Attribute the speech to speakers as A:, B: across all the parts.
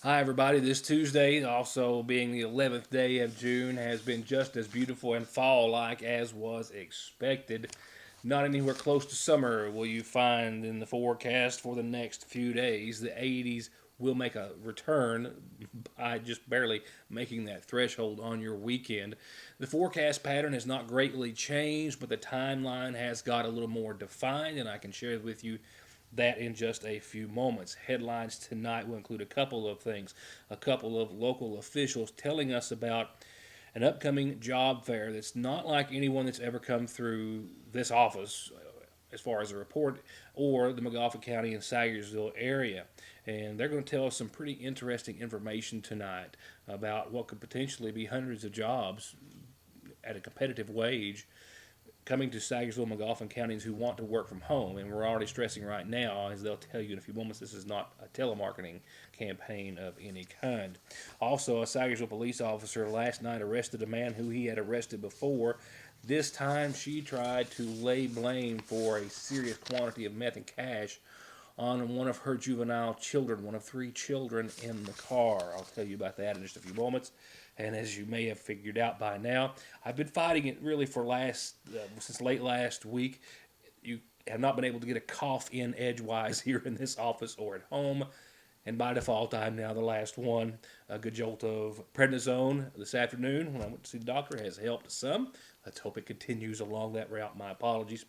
A: Hi, everybody. This Tuesday, also being the 11th day of June, has been just as beautiful and fall like as was expected. Not anywhere close to summer will you find in the forecast for the next few days. The 80s will make a return by just barely making that threshold on your weekend. The forecast pattern has not greatly changed, but the timeline has got a little more defined, and I can share with you that in just a few moments. Headlines tonight will include a couple of things. A couple of local officials telling us about an upcoming job fair that's not like anyone that's ever come through this office as far as a report or the Montgomery County and Sayersville area. And they're going to tell us some pretty interesting information tonight about what could potentially be hundreds of jobs at a competitive wage coming to Sayersville, McGoffin counties who want to work from home. And we're already stressing right now, as they'll tell you in a few moments, this is not a telemarketing campaign of any kind. Also, a Sayersville police officer last night arrested a man who he had arrested before. This time, she tried to lay blame for a serious quantity of meth and cash on one of her juvenile children, one of three children in the car. I'll tell you about that in just a few moments. And as you may have figured out by now, I've been fighting it really for since late last week. You have not been able to get a cough in edgewise here in this office or at home. And by default, I'm now the last one. A good jolt of prednisone this afternoon when I went to see the doctor has helped some. Let's hope it continues along that route. My apologies.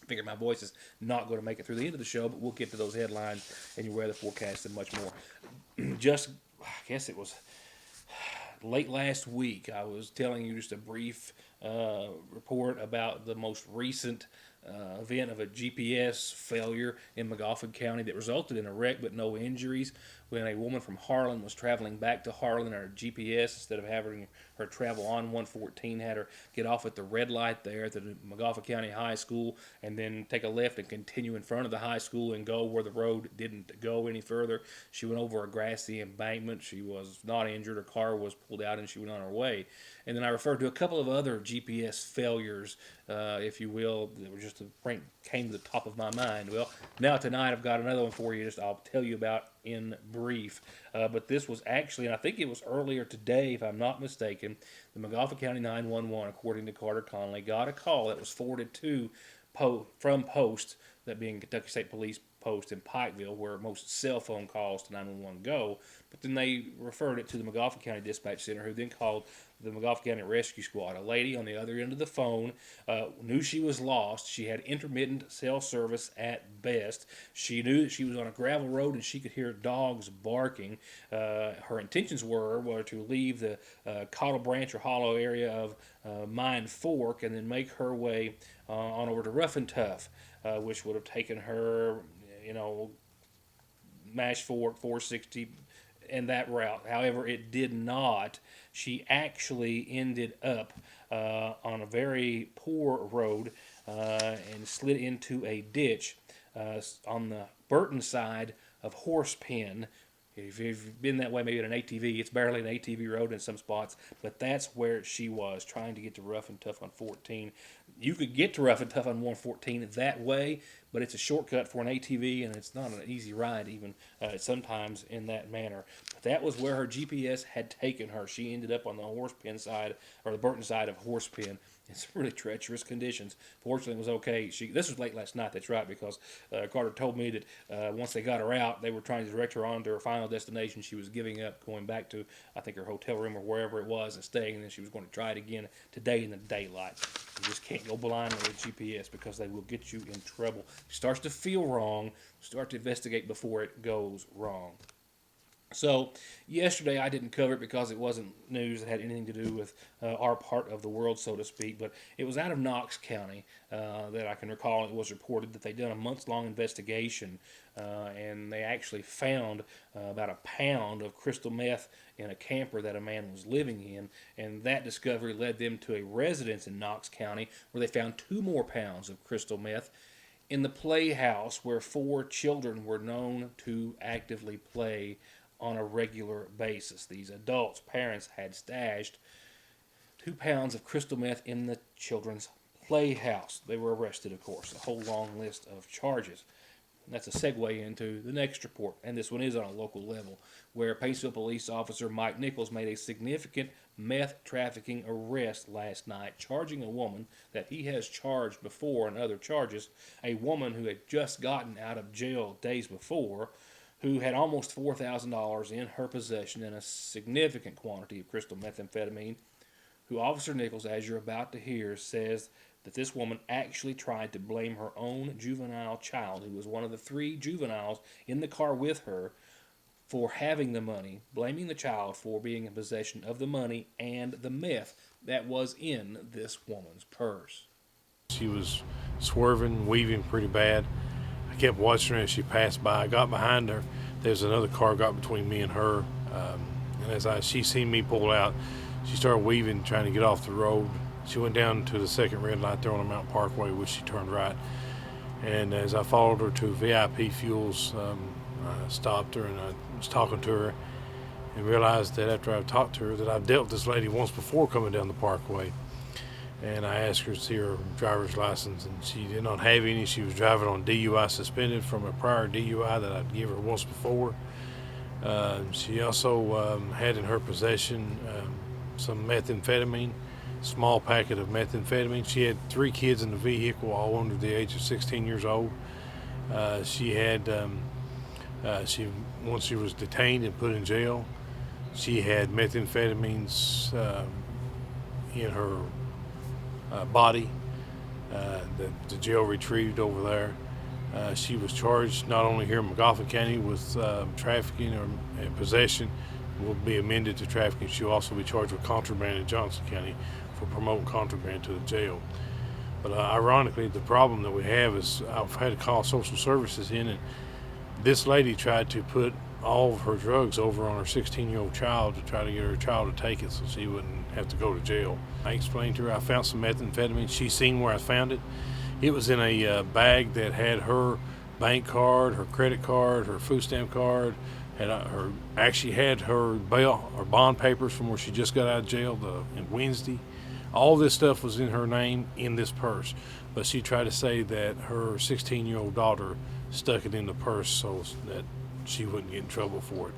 A: I figure my voice is not going to make it through the end of the show, but we'll get to those headlines and your weather forecast and much more. Just, I guess it was late last week, I was telling you just a brief report about the most recent event of a GPS failure in McGoffin County that resulted in a wreck but no injuries. When a woman from Harlan was traveling back to Harlan, her GPS, instead of having her travel on 114, had her get off at the red light there at the McGoffin County High School and then take a left and continue in front of the high school and go where the road didn't go any further. She went over a grassy embankment. She was not injured. Her car was pulled out and she went on her way. And then I referred to a couple of other GPS failures, if you will, that were just came to the top of my mind. Well, now tonight I've got another one for you. I'll tell you about in brief. But this was actually, and I think it was earlier today, if I'm not mistaken, the Montgomery County 911, according to Carter Conley, got a call that was forwarded to from Post, that being Kentucky State Police Post in Pikeville, where most cell phone calls to 911 go. But then they referred it to the Montgomery County Dispatch Center, who then called the Montgomery County Rescue Squad. A lady on the other end of the phone knew she was lost. She had intermittent cell service at best. She knew that she was on a gravel road and she could hear dogs barking. Her intentions were to leave the Cottle Branch or Hollow area of Mine Fork and then make her way on over to Rough and Tough, which would have taken her, Mash Fork, 460, and that route. However, it did not. She actually ended up on a very poor road and slid into a ditch on the Burton side of Horse Pen. If you've been that way, maybe in an ATV, it's barely an ATV road in some spots, but that's where she was, trying to get to Rough and Tough on 14. You could get to Rough and Tough on 114 that way, but it's a shortcut for an ATV, and it's not an easy ride even sometimes in that manner. But that was where her GPS had taken her. She ended up on the Horse Pen side, or the Burton side of Horse Pen. It's really treacherous conditions. Fortunately, it was okay. This was late last night, that's right, because Carter told me that once they got her out, they were trying to direct her on to her final destination. She was giving up going back to, I think, her hotel room or wherever it was and staying, and then she was going to try it again today in the daylight. You just can't go blindly with GPS because they will get you in trouble. It starts to feel wrong, start to investigate before it goes wrong. So, yesterday I didn't cover it because it wasn't news that had anything to do with our part of the world, so to speak, but it was out of Knox County that I can recall. It was reported that they'd done a months-long investigation and they actually found about a pound of crystal meth in a camper that a man was living in, and that discovery led them to a residence in Knox County where they found 2 more pounds of crystal meth in the playhouse where 4 children were known to actively play on a regular basis. These adults' parents had stashed 2 pounds of crystal meth in the children's playhouse. They were arrested, of course, a whole long list of charges. That's a segue into the next report, and this one is on a local level, where Paintsville police officer Mike Nichols made a significant meth trafficking arrest last night, charging a woman that he has charged before on other charges, a woman who had just gotten out of jail days before, who had almost $4,000 in her possession and a significant quantity of crystal methamphetamine, who Officer Nichols, as you're about to hear, says that this woman actually tried to blame her own juvenile child, who was one of the 3 juveniles in the car with her, for having the money, blaming the child for being in possession of the money and the meth that was in this woman's purse.
B: She was swerving, weaving pretty bad. I kept watching her as she passed by. I got behind her. There's another car got between me and her. And as she seen me pull out, she started weaving, trying to get off the road. She went down to the second red light there on the Mount Parkway, which she turned right. And as I followed her to VIP Fuels, I stopped her and I was talking to her and realized that after I talked to her that I've dealt with this lady once before coming down the Parkway. And I asked her to see her driver's license, and she did not have any. She was driving on DUI suspended from a prior DUI that I'd given her once before. She also had in her possession some methamphetamine, small packet of methamphetamine. She had 3 kids in the vehicle, all under the age of 16 years old. She had, once she was detained and put in jail, she had methamphetamines in her body that the jail retrieved over there. She was charged not only here in Magoffin County with trafficking or possession, will be amended to trafficking. She'll also be charged with contraband in Johnson County for promoting contraband to the jail. But ironically, the problem that we have is I've had to call social services in, and this lady tried to put all of her drugs over on her 16-year-old child to try to get her child to take it so she wouldn't have to go to jail. I explained to her I found some methamphetamine. She's seen where I found it. It was in a bag that had her bank card, her credit card, her food stamp card, actually had her bail or bond papers from where she just got out of jail in Wednesday. All this stuff was in her name in this purse, but she tried to say that her 16-year-old daughter stuck it in the purse so that she wouldn't get in trouble for it.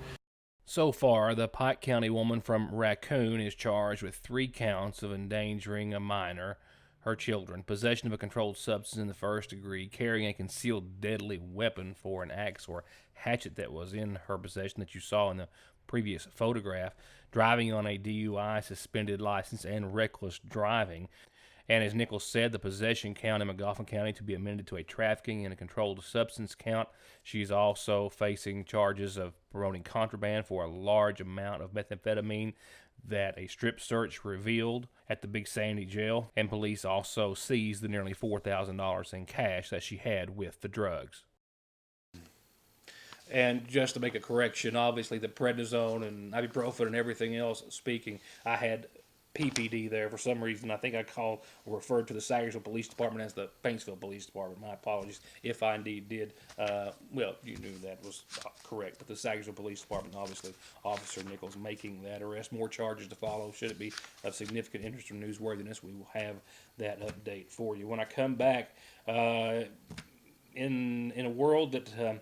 A: So far, the Pike County woman from Raccoon is charged with 3 counts of endangering a minor, her children, possession of a controlled substance in the first degree, carrying a concealed deadly weapon for an axe or hatchet that was in her possession that you saw in the previous photograph, driving on a DUI suspended license, and reckless driving. And as Nichols said, the possession count in Magoffin County to be amended to a trafficking and a controlled substance count. She's also facing charges of promoting contraband for a large amount of methamphetamine that a strip search revealed at the Big Sandy jail. And police also seized the nearly $4,000 in cash that she had with the drugs. And just to make a correction, obviously the prednisone and ibuprofen and everything else speaking, I had PPD there for some reason. I think I referred to the Sagersville Police Department as the Paintsville Police Department. My apologies if I indeed did. Well, you knew that was correct, but the Sagersville Police Department, obviously, Officer Nichols making that arrest. More charges to follow. Should it be of significant interest or newsworthiness, we will have that update for you. When I come back, in a world that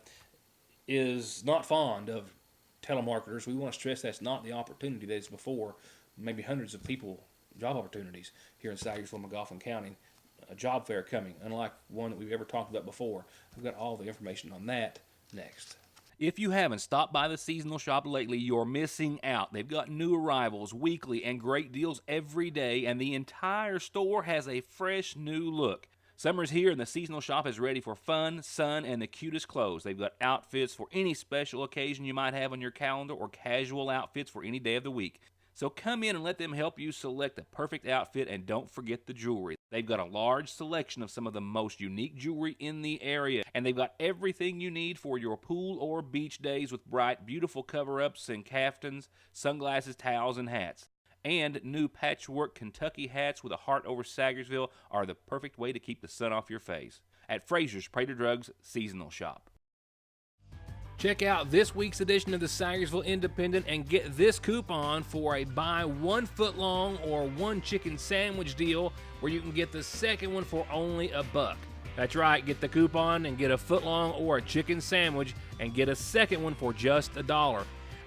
A: is not fond of telemarketers, we want to stress that's not the opportunity that is before maybe hundreds of people job opportunities here in Sagersville, Magoffin County. A job fair coming, unlike one that we've ever talked about before. We've got all the information on that next.
C: If you haven't stopped by the seasonal shop lately, you're missing out. They've got new arrivals weekly and great deals every day, and the entire store has a fresh new look. Summer's here and the seasonal shop is ready for fun, sun, and the cutest clothes. They've got outfits for any special occasion you might have on your calendar or casual outfits for any day of the week. So come in and let them help you select the perfect outfit, and don't forget the jewelry. They've got a large selection of some of the most unique jewelry in the area, and they've got everything you need for your pool or beach days with bright, beautiful cover-ups and caftans, sunglasses, towels, and hats. And new patchwork Kentucky hats with a heart over Sagersville are the perfect way to keep the sun off your face. At Fraser's Prater Drugs Seasonal Shop.
A: Check out this week's edition of the Sagersville Independent and get this coupon for a buy 1 foot-long or 1 chicken sandwich deal where you can get the second one for only $1. That's right, get the coupon and get a footlong or a chicken sandwich and get a second one for just $1.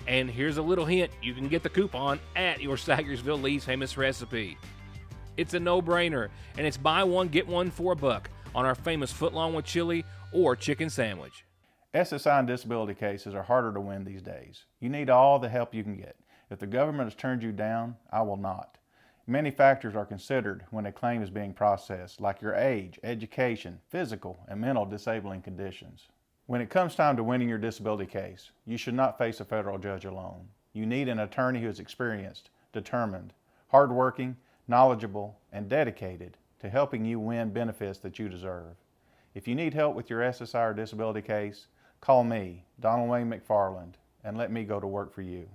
A: And here's a little hint, you can get the coupon at your Sagersville Lee's Famous Recipe. It's a no-brainer, and it's buy one, get one for $1 on our famous footlong with chili or chicken sandwich.
D: SSI and disability cases are harder to win these days. You need all the help you can get. If the government has turned you down, I will not. Many factors are considered when a claim is being processed, like your age, education, physical, and mental disabling conditions. When it comes time to winning your disability case, you should not face a federal judge alone. You need an attorney who is experienced, determined, hardworking, knowledgeable, and dedicated to helping you win benefits that you deserve. If you need help with your SSI or disability case, call me, Donald Wayne McFarland, and let me go to work for you.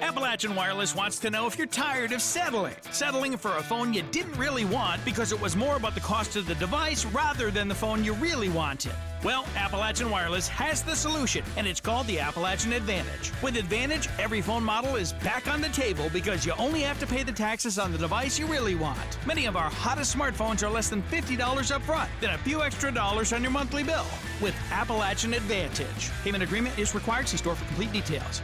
E: Appalachian Wireless wants to know if you're tired of settling for a phone you didn't really want because it was more about the cost of the device rather than the phone you really wanted. Well, Appalachian Wireless has the solution, and it's called the Appalachian Advantage. With Advantage, every phone model is back on the table because you only have to pay the taxes on the device you really want. Many of our hottest smartphones are less than $50 up front, then a few extra dollars on your monthly bill. With Appalachian Advantage. Payment agreement is required. See store for complete details.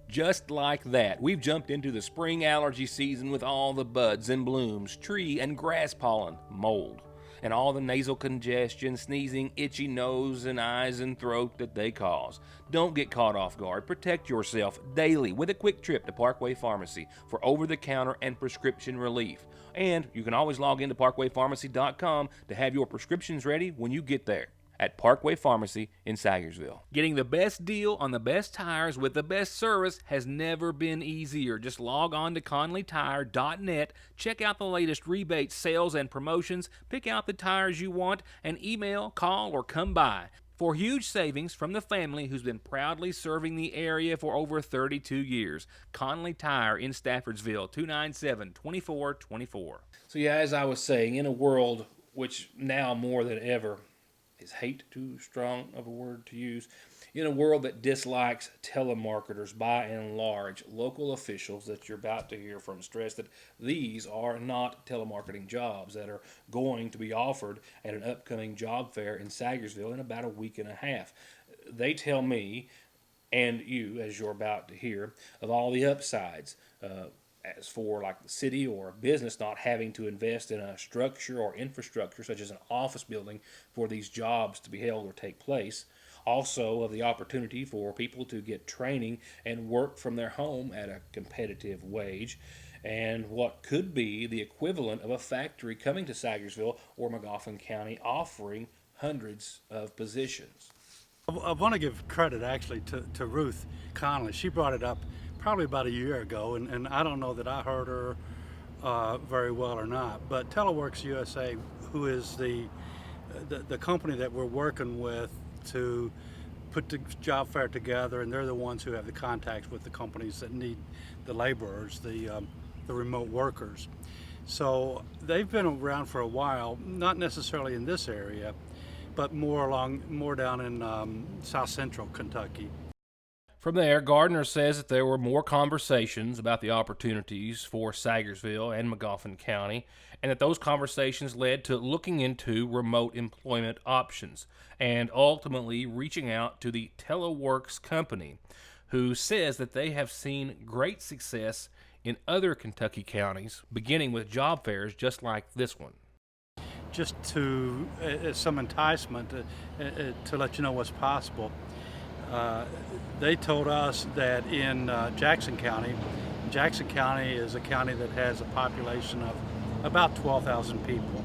C: Just like that, we've jumped into the spring allergy season with all the buds and blooms, tree and grass pollen, mold, and all the nasal congestion, sneezing, itchy nose and eyes and throat that they cause. Don't get caught off guard. Protect yourself daily with a quick trip to Parkway Pharmacy for over-the-counter and prescription relief. And you can always log into parkwaypharmacy.com to have your prescriptions ready when you get there. At Parkway Pharmacy in Sagersville. Getting the best deal on the best tires with the best service has never been easier. Just log on to ConleyTire.net, check out the latest rebates, sales, and promotions, pick out the tires you want, and email, call, or come by. For huge savings from the family who's been proudly serving the area for over 32 years. Conley Tire in Staffordsville, 297-2424.
A: So yeah, as I was saying, in a world which now more than ever is hate too strong of a word to use? In a world that dislikes telemarketers by and large, local officials that you're about to hear from stress that these are not telemarketing jobs that are going to be offered at an upcoming job fair in Sagersville in about a week and a half. They tell me, and you, as you're about to hear, of all the upsides. As for like the city or a business not having to invest in a structure or infrastructure such as an office building for these jobs to be held or take place. Also of the opportunity for people to get training and work from their home at a competitive wage. And what could be the equivalent of a factory coming to Sagersville or Magoffin County offering hundreds of positions.
F: I want to give credit actually to Ruth Connolly. She brought it up probably about a year ago, and I don't know that I heard her very well or not, but Teleworks USA, who is the company that we're working with to put the job fair together, and they're the ones who have the contacts with the companies that need the laborers, the remote workers. So they've been around for a while, not necessarily in this area, but more down in South Central Kentucky.
A: From there, Gardner says that there were more conversations about the opportunities for Sagersville and Magoffin County, and that those conversations led to looking into remote employment options, and ultimately reaching out to the Teleworks company, who says that they have seen great success in other Kentucky counties, beginning with job fairs just like this one.
F: Just to some enticement to let you know what's possible. They told us that in Jackson County is a county that has a population of about 12,000 people.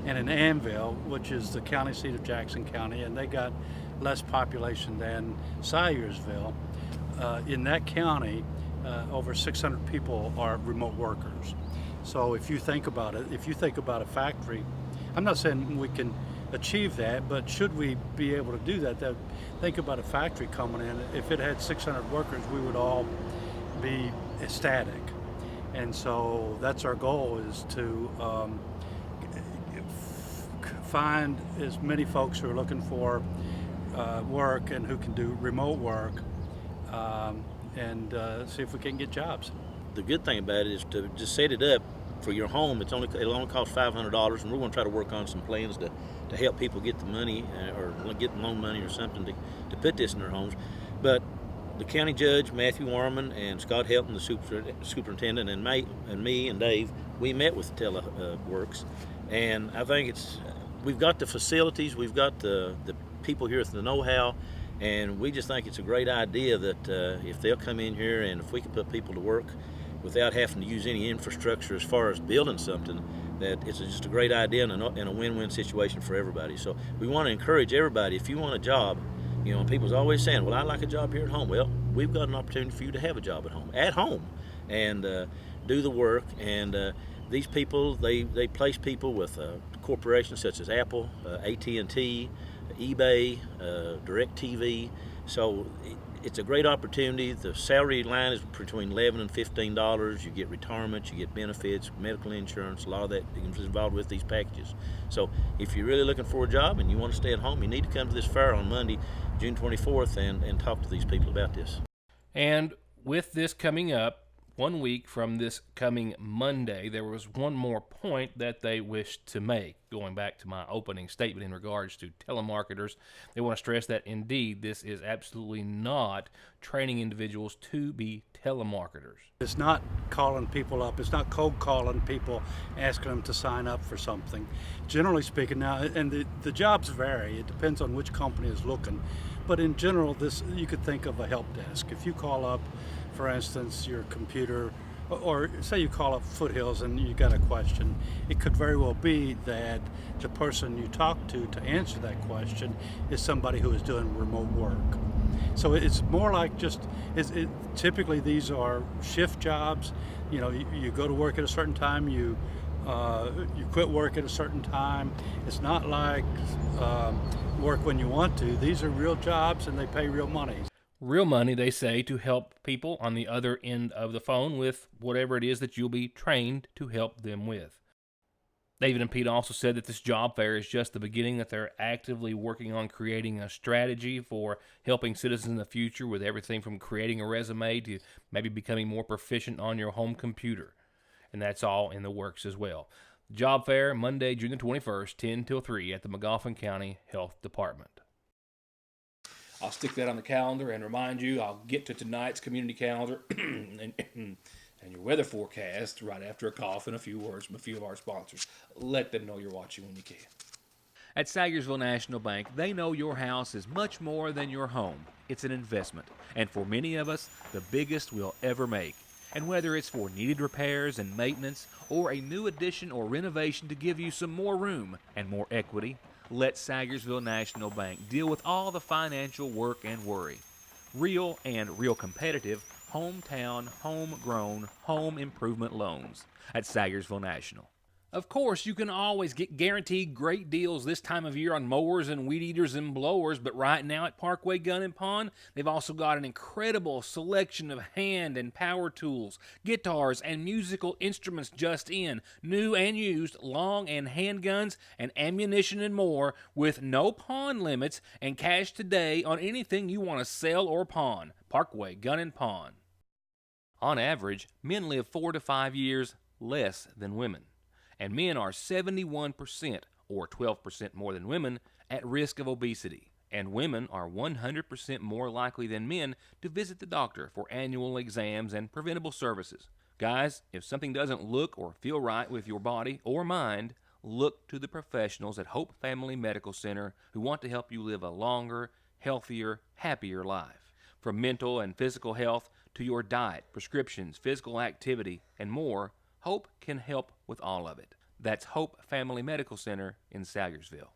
F: And in Annville, which is the county seat of Jackson County, and they got less population than Sayersville, in that county, over 600 people are remote workers. So if you think about it, if you think about a factory, I'm not saying we can achieve that, but should we be able to do that, think about a factory coming in. If it had 600 workers, we would all be ecstatic. And so that's our goal, is to find as many folks who are looking for work and who can do remote work, and see if we can get jobs.
G: The good thing about it is to just set it up for your home, it'll only cost $500, and we're going to try to work on some plans to help people get the money or get loan money or something to put this in their homes. But the county judge, Matthew Warman, and Scott Helton, the superintendent, and me and Dave, we met with Teleworks, and I think we've got the facilities, we've got the people here with the know-how, and we just think it's a great idea that if they'll come in here and if we can put people to work without having to use any infrastructure as far as building something, that it's just a great idea and a win-win situation for everybody. So we want to encourage everybody, if you want a job, you know, people's always saying, well, I'd like a job here at home. Well, we've got an opportunity for you to have a job at home, and do the work. And these people, they place people with corporations such as Apple, AT&T, eBay, DirecTV. So it's a great opportunity. The salary line is between $11 and $15. You get retirement, you get benefits, medical insurance, a lot of that is involved with these packages. So if you're really looking for a job and you want to stay at home, you need to come to this fair on Monday, June 24th, and talk to these people about this.
A: And with this coming up, 1 week from this coming Monday, there was one more point that they wished to make. Going back to my opening statement in regards to telemarketers, they want to stress that indeed this is absolutely not training individuals to be telemarketers.
F: It's not calling people up. It's not cold calling people, asking them to sign up for something. Generally speaking now, and the jobs vary. It depends on which company is looking. But in general, you could think of a help desk. If you call up, for instance, your computer, or say you call up Foothills and you got a question, it could very well be that the person you talk to answer that question is somebody who is doing remote work. So it's more like typically these are shift jobs. You know, you go to work at a certain time, you quit work at a certain time. It's not like work when you want to. These are real jobs and they pay real money.
A: Real money, they say, to help people on the other end of the phone with whatever it is that you'll be trained to help them with. David and Pete also said that this job fair is just the beginning, that they're actively working on creating a strategy for helping citizens in the future with everything from creating a resume to maybe becoming more proficient on your home computer. And that's all in the works as well. Job fair, Monday, June the 21st, 10 till 3 at the Magoffin County Health Department. I'll stick that on the calendar and remind you, I'll get to tonight's community calendar and your weather forecast right after a call and a few words from a few of our sponsors. Let them know you're watching when you can.
C: At Sagersville National Bank, they know your house is much more than your home. It's an investment, and for many of us, the biggest we'll ever make. And whether it's for needed repairs and maintenance, or a new addition or renovation to give you some more room and more equity, let Sagersville National Bank deal with all the financial work and worry. Real and real competitive, hometown, homegrown, home improvement loans at Sagersville National. Of course, you can always get guaranteed great deals this time of year on mowers and weed eaters and blowers, but right now at Parkway Gun & Pawn, they've also got an incredible selection of hand and power tools, guitars, and musical instruments just in, new and used, long and handguns, and ammunition and more, with no pawn limits and cash today on anything you want to sell or pawn. Parkway Gun & Pawn. On average, men live 4 to 5 years less than women. And men are 71%, or 12% more than women, at risk of obesity. And women are 100% more likely than men to visit the doctor for annual exams and preventable services. Guys, if something doesn't look or feel right with your body or mind, look to the professionals at Hope Family Medical Center who want to help you live a longer, healthier, happier life. From mental and physical health to your diet, prescriptions, physical activity, and more, Hope can help with all of it. That's Hope Family Medical Center in Sagersville.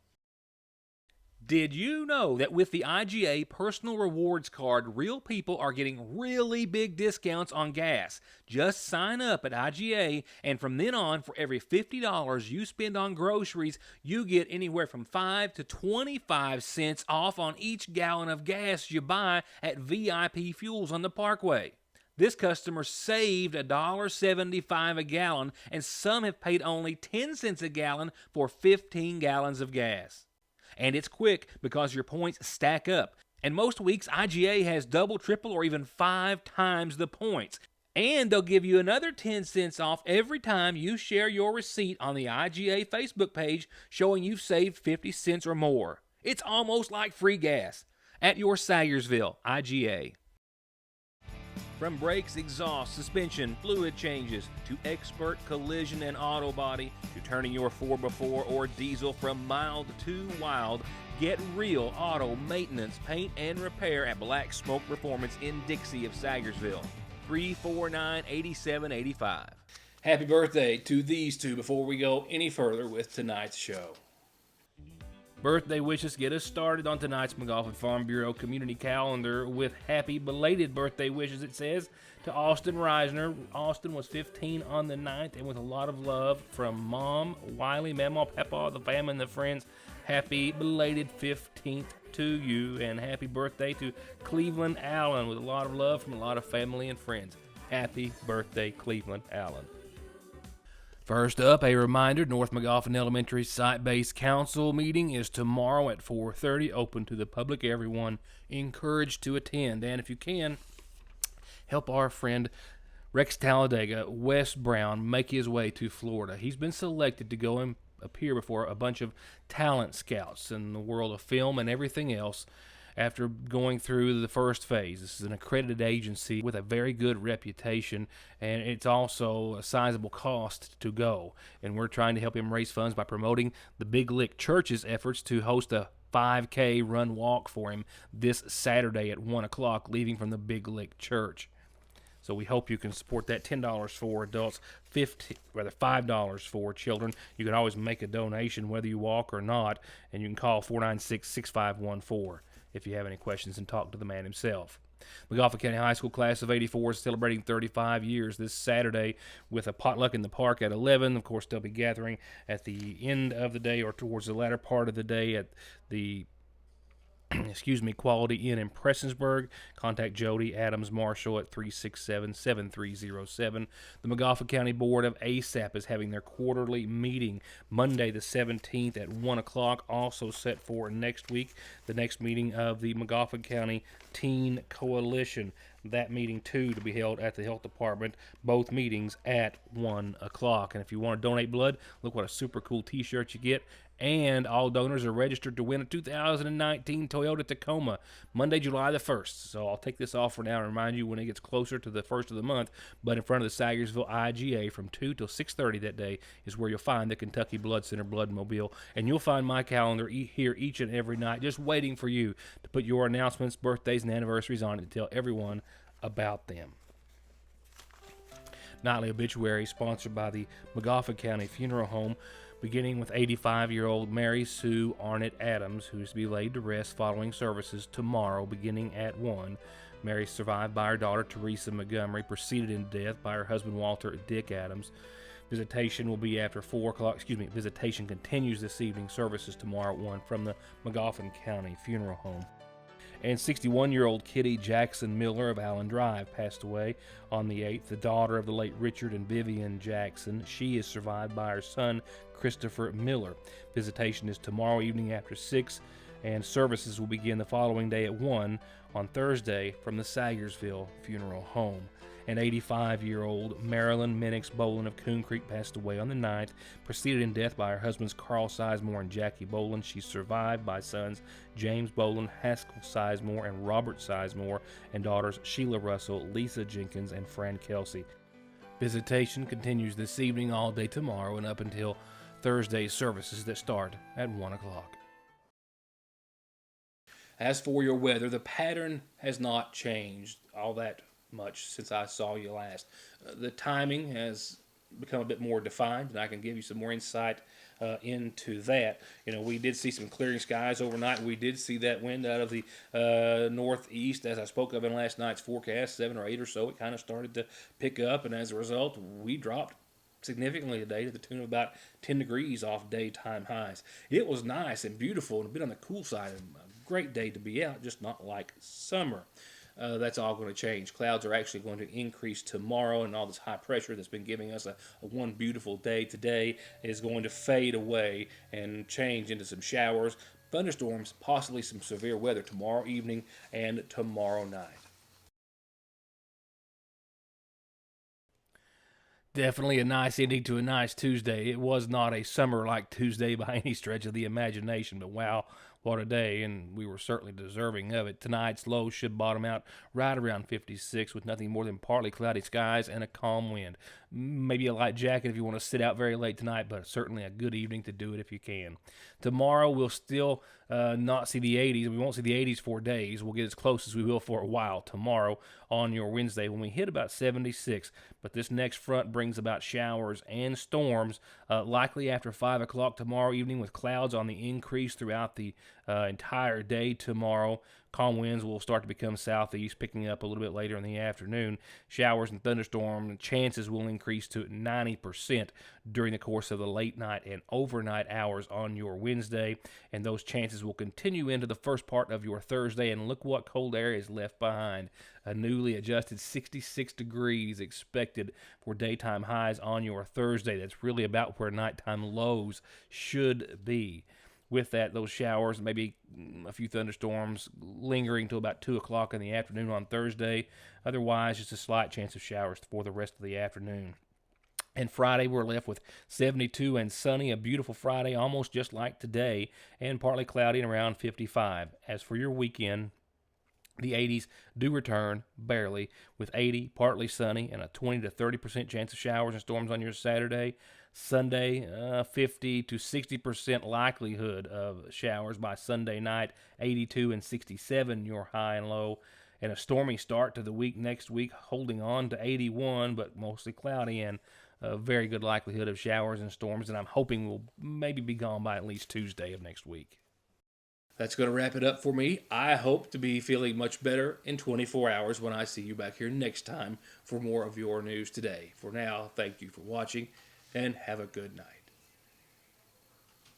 C: Did you know that with the IGA Personal Rewards Card, real people are getting really big discounts on gas? Just sign up at IGA, and from then on, for every $50 you spend on groceries, you get anywhere from 5 to 25 cents off on each gallon of gas you buy at VIP Fuels on the Parkway. This customer saved $1.75 a gallon, and some have paid only 10 cents a gallon for 15 gallons of gas. And it's quick because your points stack up. And most weeks, IGA has double, triple, or even 5 times the points. And they'll give you another 10 cents off every time you share your receipt on the IGA Facebook page showing you've saved 50 cents or more. It's almost like free gas at your Sayersville IGA. From brakes, exhaust, suspension, fluid changes, to expert collision and auto body, to turning your 4x4 or diesel from mild to wild, get real auto maintenance, paint, and repair at Black Smoke Performance in Dixie of Sayersville. 349-8785.
A: Happy birthday to these two before we go any further with tonight's show.
C: Birthday wishes get us started on tonight's McGoffin Farm Bureau community calendar with happy belated birthday wishes, it says, to Austin Reisner. Austin was 15 on the 9th, and with a lot of love from Mom, Wiley, Mama, Papa, the family, and the friends. Happy belated 15th to you, and happy birthday to Cleveland Allen with a lot of love from a lot of family and friends. Happy birthday, Cleveland Allen. First up, a reminder, North McGoffin Elementary Site-Based Council meeting is tomorrow at 4:30, open to the public, everyone encouraged to attend. And if you can, help our friend Rex Talladega, Wes Brown, make his way to Florida. He's been selected to go and appear before a bunch of talent scouts in the world of film and everything else after going through the first phase. This is an accredited agency with a very good reputation, and it's also a sizable cost to go. And we're trying to help him raise funds by promoting the Big Lick Church's efforts to host a 5K run walk for him this Saturday at 1 o'clock, leaving from the Big Lick Church. So we hope you can support that. $10 for adults, $5 for children. You can always make a donation whether you walk or not, and you can call 496-6514 if you have any questions and talk to the man himself. McGoffin County High School class of '84 is celebrating 35 years this Saturday with a potluck in the park at 11. Of course, they'll be gathering at the end of the day or towards the latter part of the day at the Quality Inn in Prestonsburg. Contact Jody Adams Marshall at 367-7307. The McGoffin County Board of ASAP is having their quarterly meeting Monday the 17th at 1 o'clock, also set for next week, the next meeting of the McGoffin County Teen Coalition. That meeting, too, to be held at the Health Department, both meetings at 1 o'clock. And if you want to donate blood, look what a super cool t-shirt you get. And all donors are registered to win a 2019 Toyota Tacoma Monday, July the 1st. So I'll take this off for now and remind you when it gets closer to the 1st of the month. But in front of the Sayersville IGA from 2 till 6:30 that day is where you'll find the Kentucky Blood Center Bloodmobile. And you'll find my calendar here each and every night just waiting for you to put your announcements, birthdays, and anniversaries on it to tell everyone about them. Nightly obituary sponsored by the McGoffin County Funeral Home, beginning with 85-year-old Mary Sue Arnett Adams, who is to be laid to rest following services tomorrow beginning at 1. Mary, survived by her daughter Teresa Montgomery, preceded in death by her husband Walter Dick Adams. Visitation will be after 4 o'clock. Visitation continues this evening. Services tomorrow at 1 from the McGoffin County Funeral Home. And 61-year-old Kitty Jackson Miller of Allen Drive passed away on the 8th, the daughter of the late Richard and Vivian Jackson. She is survived by her son, Christopher Miller. Visitation is tomorrow evening after 6, and services will begin the following day at 1 on Thursday from the Sayersville Funeral Home. And 85-year-old Marilyn Minix Boland of Coon Creek passed away on the 9th, preceded in death by her husbands Carl Sizemore and Jackie Boland. She's survived by sons James Boland, Haskell Sizemore, and Robert Sizemore, and daughters Sheila Russell, Lisa Jenkins, and Fran Kelsey. Visitation continues this evening all day tomorrow and up until Thursday's services that start at 1 o'clock.
A: As for your weather, the pattern has not changed all that much since I saw you last. The timing has become a bit more defined, and I can give you some more insight into that. We did see some clearing skies overnight. We did see that wind out of the northeast, as I spoke of in last night's forecast, 7 or 8 or so. It kind of started to pick up, and as a result, we dropped significantly today to the tune of about 10 degrees off daytime highs. It was nice and beautiful and a bit on the cool side. A great day to be out, just not like summer. That's all going to change. Clouds are actually going to increase tomorrow, and all this high pressure that's been giving us a one beautiful day today is going to fade away and change into some showers, thunderstorms, possibly some severe weather tomorrow evening and tomorrow night. Definitely a nice ending to a nice Tuesday. It was not a summer-like Tuesday by any stretch of the imagination, but wow, what a day, and we were certainly deserving of it. Tonight's low should bottom out right around 56 with nothing more than partly cloudy skies and a calm wind. Maybe a light jacket if you want to sit out very late tonight, but certainly a good evening to do it if you can. Tomorrow we'll still not see the 80s. We won't see the 80s for days. We'll get as close as we will for a while tomorrow on your Wednesday when we hit about 76. But this next front brings about showers and storms, likely after 5 o'clock tomorrow evening with clouds on the increase throughout the entire day tomorrow. Calm winds will start to become southeast, picking up a little bit later in the afternoon. Showers and thunderstorm chances will increase to 90% during the course of the late night and overnight hours on your Wednesday, and those chances will continue into the first part of your Thursday. And look what cold air is left behind. A newly adjusted 66 degrees expected for daytime highs on your Thursday. That's really about where nighttime lows should be. With that, those showers, maybe a few thunderstorms lingering till about 2 o'clock in the afternoon on Thursday. Otherwise, just a slight chance of showers for the rest of the afternoon. And Friday, we're left with 72 and sunny, a beautiful Friday, almost just like today, and partly cloudy and around 55. As for your weekend, the 80s do return, barely, with 80, partly sunny, and a 20 to 30% chance of showers and storms on your Saturday. Sunday, 50 to 60% likelihood of showers by Sunday night, 82 and 67 your high and low, and a stormy start to the week next week, holding on to 81, but mostly cloudy, and a very good likelihood of showers and storms, and I'm hoping will maybe be gone by at least Tuesday of next week. That's going to wrap it up for me. I hope to be feeling much better in 24 hours when I see you back here next time for more of your news today. For now, thank you for watching, and have a good night.